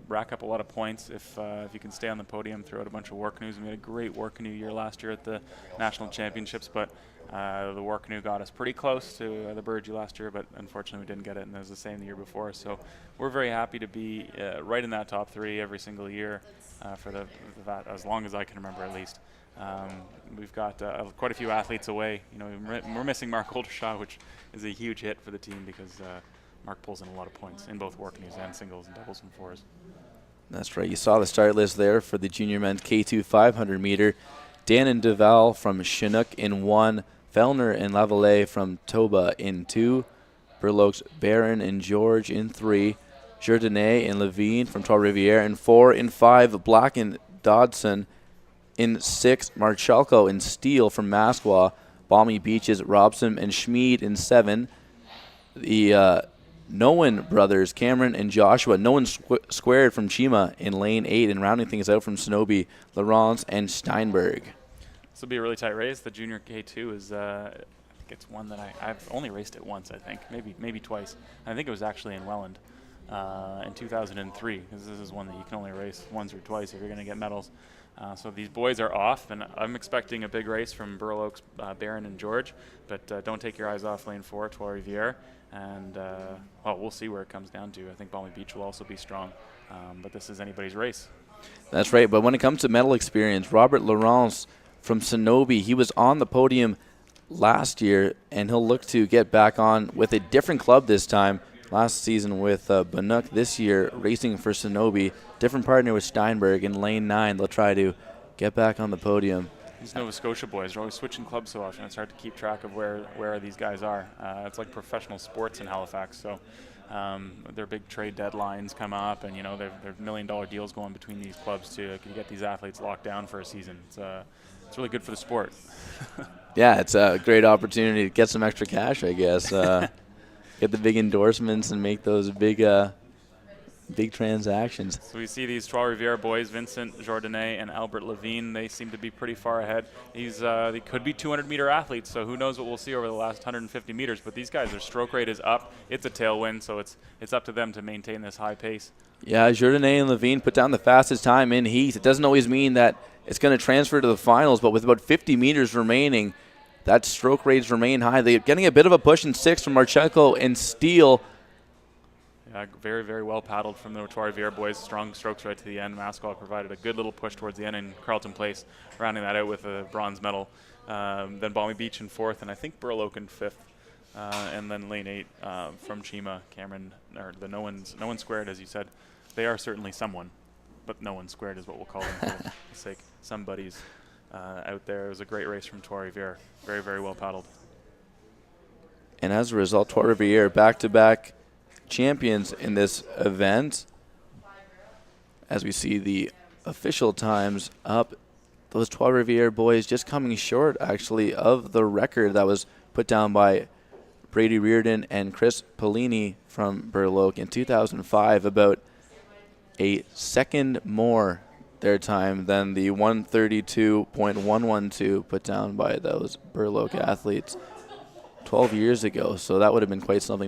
rack up a lot of points if you can stay on the podium throughout a bunch of war canoes. We had a great war canoe year last year at the national championships, but the war canoe got us pretty close to the Burgee last year, but unfortunately we didn't get it, and it was the same the year before. So we're very happy to be right in that top 3 every single year for that, as long as I can remember at least. We've got quite a few athletes away. We're missing Mark Oldershaw, which is a huge hit for the team because Mark pulls in a lot of points in both war canoes and singles and doubles and fours. That's right. You saw the start list there for the junior men's K2 500 meter. Dan and Duval from Chinook in 1. Fellner and Lavallee from Toba in 2. Burloak's Barron and George in 3. Jourdain and Levine from Trois-Rivières in 4. In 5, Black and Dodson in 6. Marchalko and Steele from Masqua. Balmy Beaches, Robson and Schmid in 7. The Noen brothers, Cameron and Joshua. Noen squared from Chima in lane 8, and rounding things out from Sonobe, Laurence and Steinberg. This will be a really tight race. The junior K2 is, I think it's one that I've only raced it once, I think, maybe twice. I think it was actually in Welland in 2003, because this is one that you can only race once or twice if you're going to get medals. So these boys are off, and I'm expecting a big race from Burloak's Barron and George, but don't take your eyes off lane 4, Trois-Rivières. And, we'll see where it comes down to. I think Balmy Beach will also be strong, but this is anybody's race. That's right, but when it comes to medal experience, Robert Laurence from Sonobe, he was on the podium last year, and he'll look to get back on with a different club this time. Last season with Bannock, this year racing for Sonobe. Different partner with Steinberg in lane 9. They'll try to get back on the podium. These Nova Scotia boys are always switching clubs so often. It's hard to keep track of where these guys are. It's like professional sports in Halifax. So their big trade deadlines come up, and they're $1 million deals going between these clubs to get these athletes locked down for a season. It's really good for the sport. Yeah, it's a great opportunity to get some extra cash, I guess. Get the big endorsements and make those big transactions. So we see these Trois-Rivières boys, Vincent Jourdain and Albert Levine. They seem to be pretty far ahead. They could be 200-meter athletes, so who knows what we'll see over the last 150 meters. But these guys, their stroke rate is up. It's a tailwind, so it's up to them to maintain this high pace. Yeah, Jourdain and Levine put down the fastest time in heat. It doesn't always mean that it's going to transfer to the finals, but with about 50 meters remaining, that stroke rates remain high. They're getting a bit of a push in 6 from Marchenko and Steele. Yeah, very, very well paddled from the Trois-Rivières boys. Strong strokes right to the end. Masqua provided a good little push towards the end, and Carleton Place rounding that out with a bronze medal. Then Balmy Beach in 4th, and I think Burloak in 5th. And then lane 8 from Chima, Cameron, or the no one squared, as you said. They are certainly someone, but no one squared is what we'll call them for the sake. Somebody's out there. It was a great race from Trois-Rivières. Very, very well paddled. And as a result, Trois-Rivières back-to-back champions in this event. As we see the official times up, those Trois-Rivières boys just coming short, actually, of the record that was put down by Brady Reardon and Chris Pellini from Burloak in 2005, about a second more their time than the 132.112 put down by those Burloak athletes 12 years ago. So that would have been quite something